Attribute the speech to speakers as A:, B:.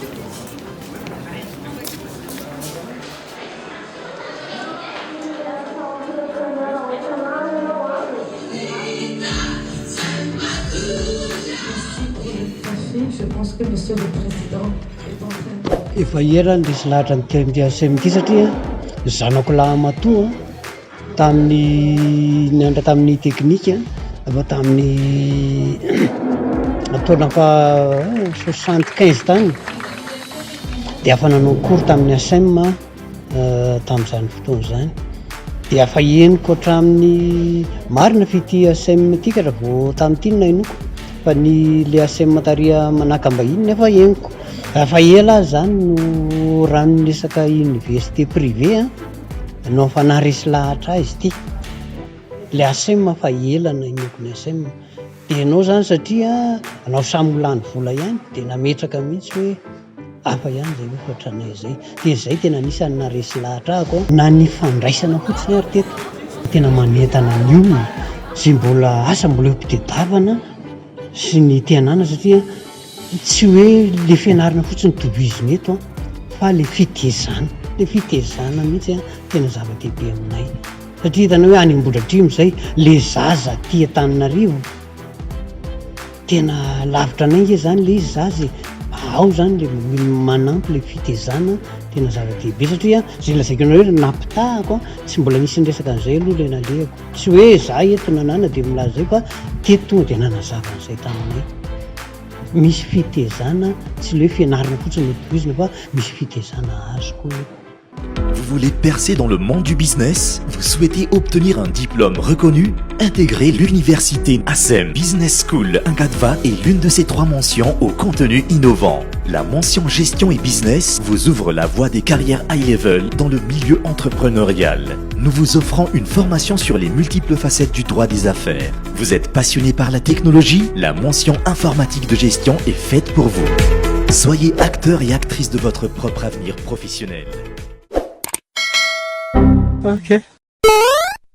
A: Je pense que Monsieur le Président est en train de...
B: Efa ela ndresy lahatra miasem ity satria zanako lahy matoa tamin'ny niandra tamin'ny teknika ava tamin'ny taona fa 75 tany dia afa nanao cours tamin'ny ASEM tamin'izany fotoana zany dia afa henoko hatramin'ny marina fity ASEM ity ka raha vao tamin'ity nainoko fa ny le ASEM taria manakam-bahiny nefa henoko afa ela zany no rano resaka université privé no fa naresy lahatra azy ity le ASEM fa ela na henoko ny ASEM dia anao zany satria anao samy lany vola ihany dia nametraka mihitsy hoe afa ihany zay hoe fatranay zay dia zay tena anisany naresy lahatra ako na ny fandraisana fotsiny ary teto tena manentana ny olona sy mbola asa mbola eo am-pitadiavana sy ny tianana satria tsy hoe le fianarana fotsiny tohiziny eto fa le fitezana mihitsy tena zava-dehibe aminay satria hitana hoe any Ambohidratrimo zay le zaza ty Antananarivo tena lavitra anay nge zany le izy zaza ao zany le manampy le fitezana tena zava-dehibe satria zay lazaiko anao hoe nampitahako tsy mbola nisy resaka an'izay aloha le nalehako tsy hoe za eto nanana dia milaza zay fa teto tonga dia nanazava an'izay taminay misy fitezana tsy le hoe fianarana fotsiny no tohizina fa misy fitezana azo koa.
C: Vous voulez percer dans le monde du business? Vous souhaitez obtenir un diplôme reconnu? Intégrez l'université ASEM Business School Nkatva est l'une de ces 3 mentions au contenu innovant. La mention gestion et business vous ouvre la voie des carrières high level dans le milieu entrepreneurial. Nous vous offrons une formation sur les multiples facettes du droit des affaires. Vous êtes passionné par la technologie? La mention informatique de gestion est faite pour vous. Soyez acteur et actrice de votre propre avenir professionnel.
B: Ok.